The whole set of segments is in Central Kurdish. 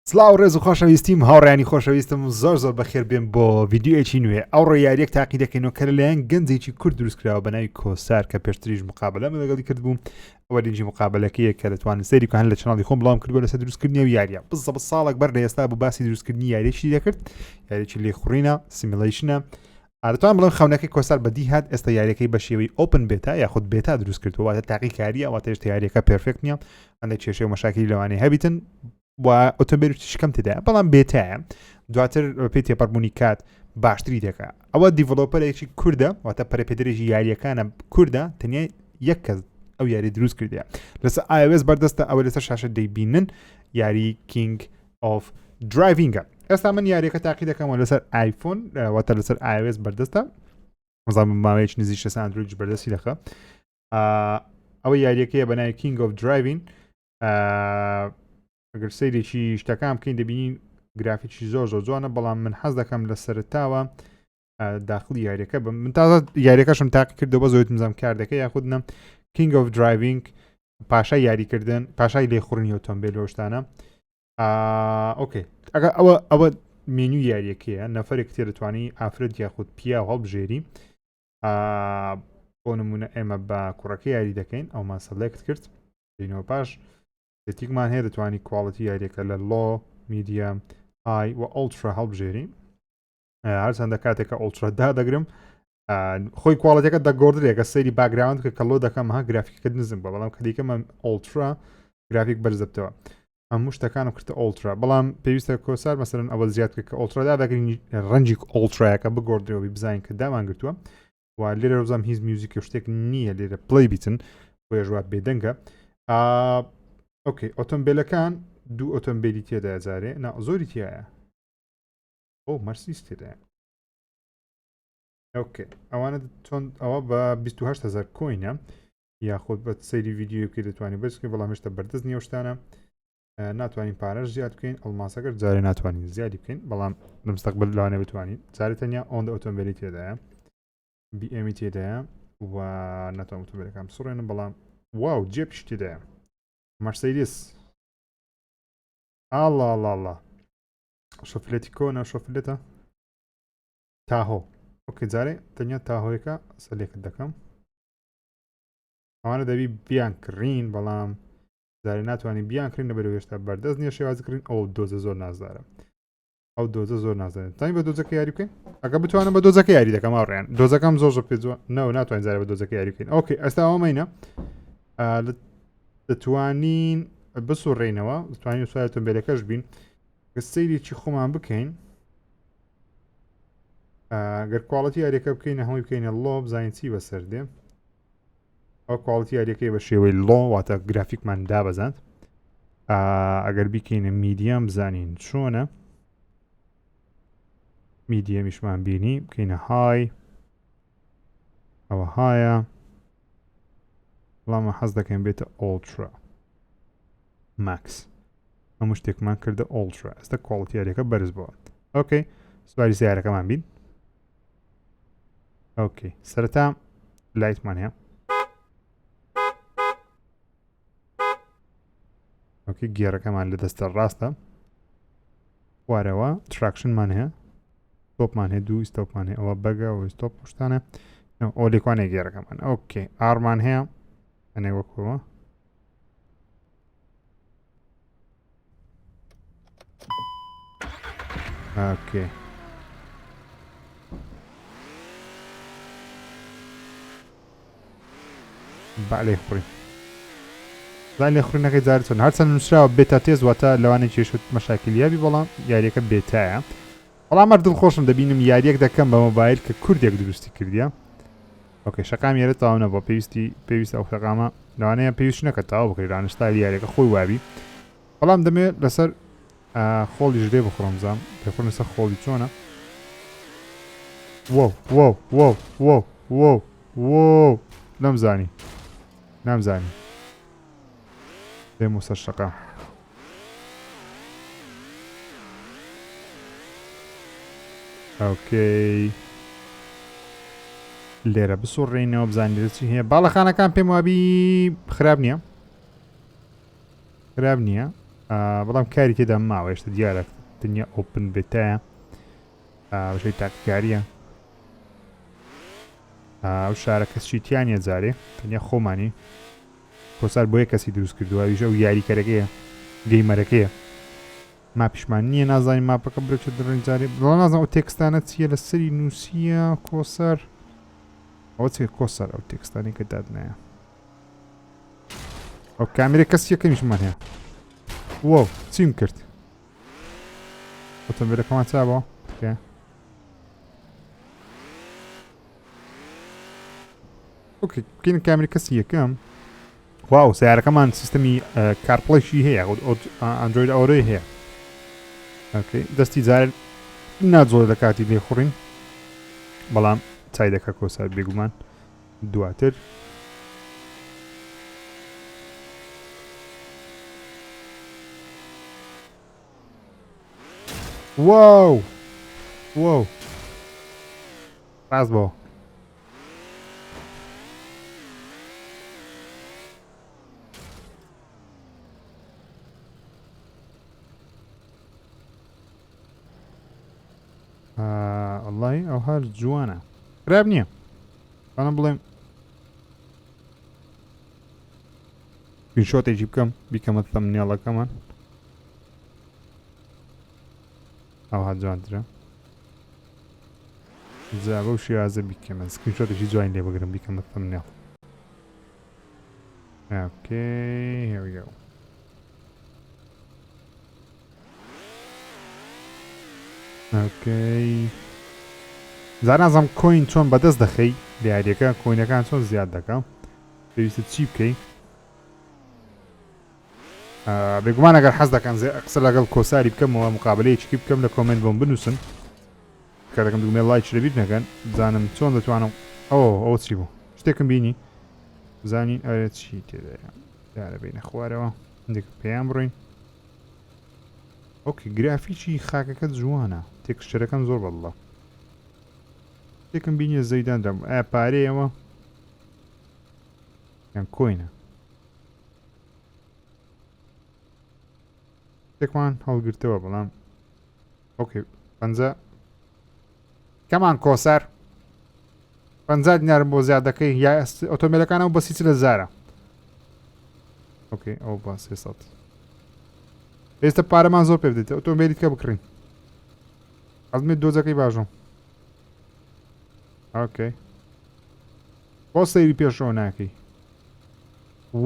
سلااو ڕێز و خۆشەویستیم هاوڕیانی خۆشەویستم زۆر زۆر بەخێر بێن بۆ ڤیددیوەکی نوێ ئەو ڕۆیاریەک تاقی دەکەینەوە کە لەلایەن گەنجێکی کورد دروستکراوە بە ناوی کۆسار کە پێشتریش مقابلەمە لەگەڵی کردبووم ئەوە لینجی مقابلەکەیە کە دەتوانن سەیری کە هەن لە چناڵی خۆم بڵاوم کردووە لەسەر دروستکردنی و یاریە بزە ساڵێک بەر لە ئێستا بوو باسی دروستکردنی یاریەکی دەکرد یاریێکی لێخوڕینە سیمیلیشنە ئارەتوان بڵێن خەونەکەی کۆسار بەدی هات ئێستا یاریەکەی بە شێوەی ئۆپن بێتە یاخود بێتا دروست کردووە واتە تاقیکاریە ئەواتە هێشتا یاریەکە پێرفێکت نییە هەندێک کێشە و مەشاکلی لەوانەیە هەبیتن و ئۆتۆمبیلشکەم تێدا بەڵام بێتایە دواتر پێی تێپەڕبوونی کات باشتری دەکات ئەوە دیڤلۆپەرێکی کووردە واتە پەرەپێدرێکی یاریەکانە کووردە تەنیا یەک کەس ئەو یاری دروست کردیە لەسەر iOS بەردەستە ئەوە لەسەر شاشە دەیبینن یاری کینگ ئۆف درایڤینگە ئێستا من یاریەکە تاقی دەکەمەوە لەسەر ئایفۆن واتە لەسەر iOS بەردەستە مەزان ماوەیەکی نزیک لەسەر ئەندروید بەردەستی دەخە ئەوە یاریەکەیە بە ناوی کینگ ئۆف درایڤین ئەگەر سەیرێکی شتەکان بکەین دەبینین گرافیکی زۆر زۆر جوانە بەڵام من حەز دەکەم لە سەرتاوە داخلی یاریەکە بم من تازە یاریەکەشم تاقی کردەوە زۆر مزام کار دەکەی یاخود نم کینگ ئۆف درایڤینگ پاشای یاریکردن پاشای لێخوڕنی ئۆتۆمبیل شتانە ئۆکێ ئەوە مێنیو یاریەکەیە نەفرێک تێ دەتوانی ئافرەت یاخود پیا و هەڵبژێری بۆ نمونە ئێمە بە کوڕەکە یاری دەکەین ئەومان سەلێکت کرد بینەوە پاش سێتیکمان هەیە دەتوانی کواڵەتی یاریەکە لە لۆ میدیەم ئای و ئۆڵترا هەڵبژێری هەرچەندە کاتێکە ئۆڵترا دەگرم خۆی کواڵەتەکە دەگۆڕێکە سەیری باگراوند کە کەڵۆ دەکەم ها گرافیکەکە نزم بە بەڵام کە دیکەمە ئۆڵترا گرافیک بەرزبتەوە هەموو شتەکانم کردە ئۆڵترا بەڵام پێویستە کۆسار مەسەرەن ئەوە زیاد کە ئۆڵترادا دەگرین ڕەنجی ئۆڵترایەکە بگۆڕدرەوەی بزانین کە دامان گرتووە و لێرە ڕۆزام هیچ میوزیکی شتێک نییە لێرە پڵی بیتن بۆ ێژوات بێدەنگە ئۆکێ ئۆتۆمبیلەکان دوو ئۆتۆمبیلی تێدا جارێ زۆری تایە ئۆ مەرسیس تێدایە ئۆکێ ئەوانە چۆن ئەوە بە 28,000 کۆینە یاخود بە سەیری ڤیددیوکە دەتوانانی بچکە بەڵام هێشتا بەردەست نیە شتانە ناتوانین پارەش زیاد بکەین ئەڵماسەکە جارێ ناتوانین زیادی بکەین بەڵام لە مستەقبل لەوانێ بتوانین جارێ تەنیا ئەوەندە ئۆتۆمبیلی تێدایە BM تێدایە و ناتوان ئۆتۆمبیلەکان بسڕێنم بەڵام واو جێپش تێدایە مرسیدس الله شۆفلێتی کۆنە شۆفلێتە تاهۆ ئۆکێ جارێ تەنیا تاهۆیەکە سەلێکت دەکەم ئەوانە دەبی بیان کڕین بەڵام جارێ ناتوانین بیان کڕین لەبەرەوە هێشتا بەردەست نییە شێوازکردین ئەو دۆزە زۆر نازدارە ئەو دۆزە زۆر نازانێت تانی بە دۆزەکە یاری بکەین ئەگە بتوانم بە دۆزەکە یاری دەکەم ئاڕیان دۆزەکەم زۆر زۆر پێ جوان ناتوانین جارێ بە دۆزەکە یاری بکەین ئۆکێ ئێستا ئەوەمەینە دەتوانین بسوڕێنەوە دەتوانین سوای ئۆتۆمبیلەکەش بین کە سەیرێکی خۆمان بکەین گەر کواڵەتی یاریەکە بکەینە هەمووی بکەینە لۆ بزانین چی بەسەر دێ ئەو کواڵەتی یاریەکەی بە شێوەی لۆ واتە گرافیکمان دابەزاند ئەگەر بیکەینە میدیەم بزانین چۆنە میدیەمیشمان بینی بکەینە های ئەوە هایە بەڵام حەز دەکەین بێتە ئۆڵترا ماکس هەموو شتێکمان کردە ئۆڵترا ئێستا کواڵەتی یاریەکە بەرز بووە ئۆکەی سواری سیارەکەمان بین ئۆکەی سەرەتا لایتمان هەیە ئۆکەی گێڕەکەمان لە دەستە ڕاستە خوارەوە تراکشنمان هەیە ستۆپمان هەیە دوو ستۆپمان هەیە ئەوە بەگە و ستۆپ شتانە ئۆلیکوانێک گێڕەکەمان ئۆکێ ئارمان هەیە ئەنێ وەکوەوە ئۆکێ با لێخوڕین زای لێخوڕینەکەی جارە چۆن هەرچەند نووسراوە بێتە تێز واتە لەوانەیە کێشت مەشاکلیابی بەڵام یاریەکە بێتایە بەڵام هەر دڵخۆشم دەبینم یاریەک دەکەم بە مۆبایل کە کوردێک دروستی کردیە ئۆکێ شەقام یێرە تاونە بۆ پێویست ئەو شەقامە لەوانەیە پێویست نەکە تاوا بکرێت ڕانشتای یاریەکە خۆی وابی بەڵام دەمێت لەسەر خۆڵیش دێ بخڕۆم زام پێخۆن لەسەر خۆڵی چۆنە وۆ نامزانی دێم و سەر شەقام ئۆکەی لێرە بسوڕێنەوە بزانین لێرە چی هەیە باڵەخانەکان پێم وابی خراپ نییە بەڵام کاری تێدا ماوە هێشتا دیارە دنیا ئۆپن بێتایە بەشەی تاقیکاریە ئەو شارە کەسچیتیانە جارێ تەنیا خۆمانی کۆسار بۆ یە کەسی دروست کردووە ویژە و یاریکەرەکەیە گەیمەرەکەیە ما پیشمان نییە نازانین ماپەکە برێکە دڕنجارێ بڵ نازان ئەو تێکستانە چییە لە سەری نووسیە کۆسەر ئەوە چێ کۆسەر ئەو تێکستانی کە دادنایە ئەو کامێرە کەس یەکەمیشمان هەیە وەو چیم کرد ئۆتۆمبیلەکەمان چابەوە ئۆکێ بکەین کامێرە کەسی یەکەم واو سیارەکەمان سیستەمی کارپڵەیشی هەیە ئەندرۆید ئەوڕێ هەیە دەستی جارێت ناجۆڵە لە کاتی لێخوڕین بەڵام چای دەکە کۆسار بێگومان دواتر واو واو ڕاست بۆ والله ئەو هەر جوانە خراپ نییە بەڵام بڵێم شۆتێکی بکەم بیکەمە تەمنێڵەکەمان ئەوها جوانترە جا بەو شێوازە بیکەمە سکرینشۆتێکی جوان لێ بگرم بیکەمە تەمنێڵ اوكي here we go اوكي زانازم کۆین چۆن بەدەست دەخەی لە یاریەکە کۆینەکان چۆن زیاد دەکەم پێویستە چی بکەی بێگومان ئەگەر حەز دەکەن قسە لەگەڵ کۆساری بکەمەوە مقابلەیەکی بکەم لە کۆمنت بۆم بنووسن کە دەکەم دوگمێ لایک لەبیر نەکەن بزانم چۆن دەتوانم ئەوە چی بوو شتێکم بینی بزانین ئەرێ چی تێدایە دارە بینە خوارەوە هەندێک پێیان بڕۆین ئۆکێ گرافیکی خاکەکە جوانە تێکسچەرەکەم زۆر بەڵڵە شتێکم بینیە زەیدان دەم ئایا پارەیەوە یان کۆینە شتێکمان هەڵگرتەوە بەڵام ئۆکێ 50 کەمان کۆسەر 50 دینارم بۆ زیاد دەکەی یا ئۆتۆمبیلەکانەوە بە 30 لە زارە ئۆکێ ئەو بە 300 ئێستا پارەمان زۆر پێ بدەیت ئۆتۆمبیلی کە بکڕین ئەزمێت دۆزەکەی باشۆم ئۆکێ بۆ سەیری پێشەوە ناکەی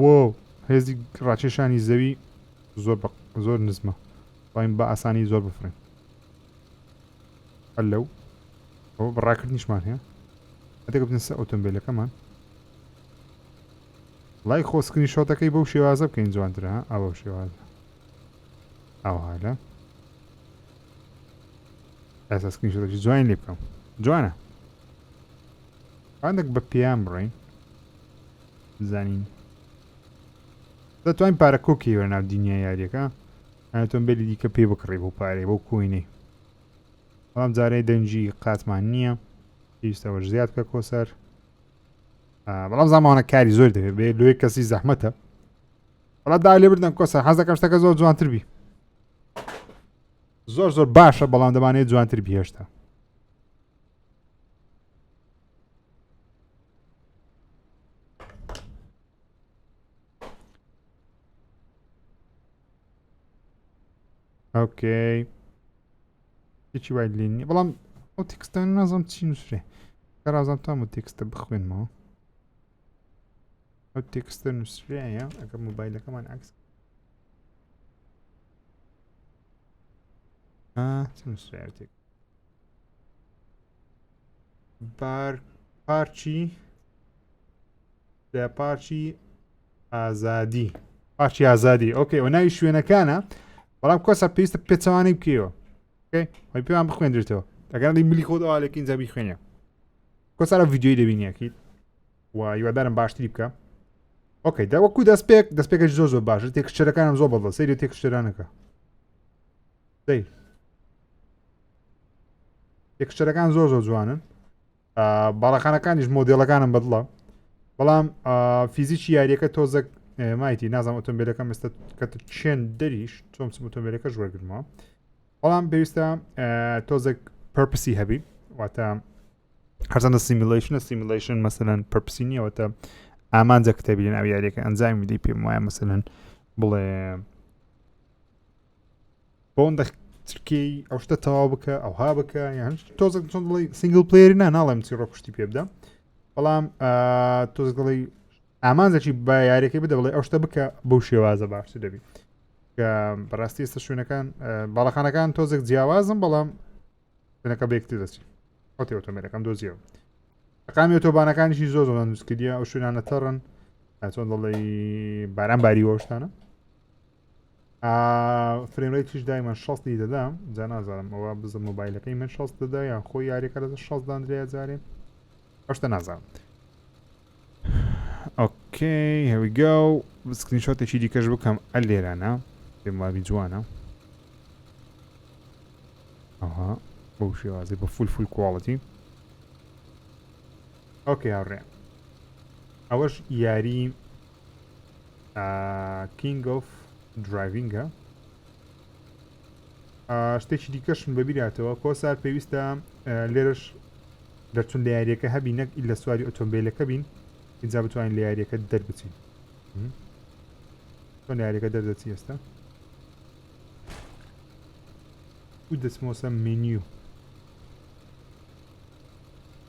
وۆ هێزی ڕاکێشانی زەوی زۆر نزمە بایم بە ئاسانی زۆر بفرین هەلەو ئەوە بڕاکردنیشمان هەیە هەتێک بنە سەر ئۆتۆمبیلەکەمان لای خۆ سکرینشۆتەکەی بەو شێوازە بکەین جوانترە ئەوە شێوازە ئەو هەلە ئێستا سکرینشۆتێکی جوان لێ بکەم جوانە هەندێک بە پێیان بڕۆین بزانین دەتوانین پارە کۆکی وەرناو دنیای یاریەکە ئۆتۆمبیلی دیکە پێ بکڕێ بۆ پارەی بۆ کۆینەی بەڵام جارەی دەنجی قاتمان نییە پێویستەوەش زیاد بکە کۆسەر بەڵام زمانە کاری زۆر دەوێت بێ لۆی کەسی زەحمەتە بەڵام دا لێ بردەم کۆسەر حەز دەکەم شتەکە زۆر جوانتر بی زۆر زۆر باشە بەڵام دەمانێت جوانتر بی هێشتا اوكي هیچی وای لێ نییە بەڵام ئەو تێکستە نازانم چی نووسرێ کەرازان تام و تێکستە بخوێنمەوە ئەو تێکستە نووسرایە ئەگەر مۆبایلەکەمان عکس چ نووسرایە تێک پارچی لە پارچی ئازادی پارچی ئازادی ئۆکێ ئەو ناوی شوێنەکانە بەڵام کۆسە پێویستە پێچەوانەی بکەیەوە خۆی پێیان بخوێندرێتەوە ئەگەر دەی ملی خۆت ئەوالێکین زەبی خوێنە کۆسارە ڤیدیۆی دەبینیەکەیت و هیوادارم باشتری بکە ئۆکەی داوەکو دەستپێکەش زۆر زۆر باشە تێکسچەرەکانم زۆر بەڵە سەیری تێکسچەرانەکە سەیر تێکسچەرەکان زۆر زۆر جوانن باڵەخانەکانیش مۆدێڵەکانم بەدڵە بەڵام فیزیکی یاریەکە تۆزە مایتی نازانم ئۆتۆمبیلەکەم ئێستا کە چێن دەریش چۆم ئۆتۆمبیلەکەش وەرگرمەوە بەڵام پێویستە تۆزێک پەرپسی هەبی واتە هەرچەندە سیمیلیشن مەسەلەن پەرپسی نییەوەتە ئامانجە کتێبیلێن ئەو یاریەکە ئەنجامی دەی پێم وایە مەسەلەن بڵێ بۆ ترکی ئەو شتە تەواو بکە ئەوها بکە یان تۆزێک چۆن بڵێ سینگل پلێری ناڵێم چی ڕۆپشتی پێ بدەم بەڵام تۆزێک دڵی ئامانجێکی بە یاریەکەی بدە بڵێ ئەو شتە بکە بەو شێوازە باشتر دەبی کە بەڕاستی ئێستا شوێنەکان باڵەخانەکان تۆزێک جیاوازم بەڵام شوێنەکە بەیەکتر دەچی ئەوتێ ئۆتۆمبیلەکەم دۆزیەوە ڕقامی ئۆتۆبانەکانیشی زۆر دروستکردیە ئەو شوێنانە تەڕن چۆن دڵی باران باریوە شتانە فرێمڕێتیش دایمان 60 دەدام جا نازانم ئەوە بزە مۆبایلەکەی من 60 دەدا یان خۆی یاریەکە لە 60 دانرێ جارێ ئەو شتە نازانم ئۆکەی here we go سکرینشۆتێکی دیکەش بکەم ئە لێرانە پێم وابی جوانە ئەها بەو شێوازی بە فول کواڵیتی ئۆکەی هاوڕێ ئەوەش یاری کینگ ئۆف درایڤینگە شتێکی دیکەشم بەبیراتەوە کۆسار پێویستە لێرەش دەرچون لە یاریەکە هەبی نەک لە سواری ئۆتۆمبیلەکە بین اینجا بتوانین لە یاریەکە دەربچین چۆن لە یاریەکە دەردەچی ئێستا و دەچمەوە مینیو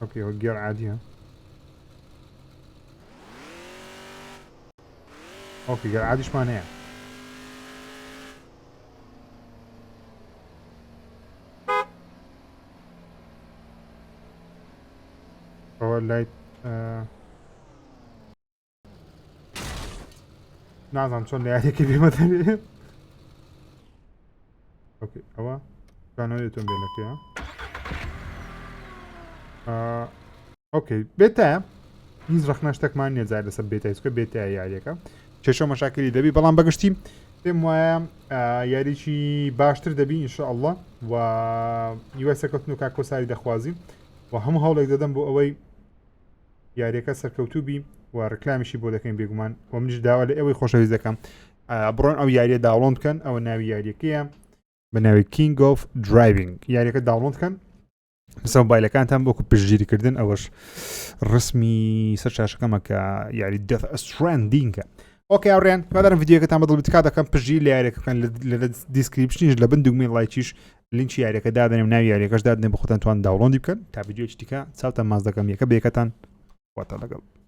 ئۆکەی ئەوە گێڕ عادیە ئۆکەی گێڕ عادیشمان هەیە لایت نازانم چۆن لە یاریەکەی پێمە دەرێت ئۆکەی ئەوە کانەوەی ئۆتۆمبیلەکەیە ئۆکەی بێتایە هیچ ڕەخنە شتێکمان نییە جار لەسەر بێتای چکە بێتایە یاریەکە کێشە مەشاکلی دەبی بەڵام بەگشتی پێم وایە یاریی باشتر دەبی ئینشاءالله و یوای سەرکەوتن و کاکۆساری دەخوازی و هەموو هەوڵێک دەدەم بۆ ئەوەی یاریەکە سەرکەوتوو بی و ڕکلامیشی بۆ دەکەین بێگومان و منیش داوا لە ئەوەی خۆشەویست دەکەم بڕۆن ئەو یاریە داوڵۆن بکەن ئەوە ناوی یاریەکەیە بە ناوی کینگ ئۆف درایڤینگ یاریەکە داوڵۆن بکەن لەسەر مۆبایلەکانتان بۆکو پشتگیریکردن ئەوەش ڕسمی سەر چاشەکەمە کە یاری دەث ستراندینگە ئۆکەی هاوڕێیان هیوادارم ڤیدیۆکەتان بەدڵ بێت کات دەکەم پشتگیری لە یاریەکە بکەن لە دیسکریپشنیش لە بن دوگمەی لایکیش لینکی یاریەکە دادەنێم ناوی یاریەکەش دادنێ بە خۆتان توان داوڵۆندی بکەن تا ڤیدیۆیەکی دیکە چاوتان ماز دەکەم یەکە بەیەکەتان واتە لەگەڵ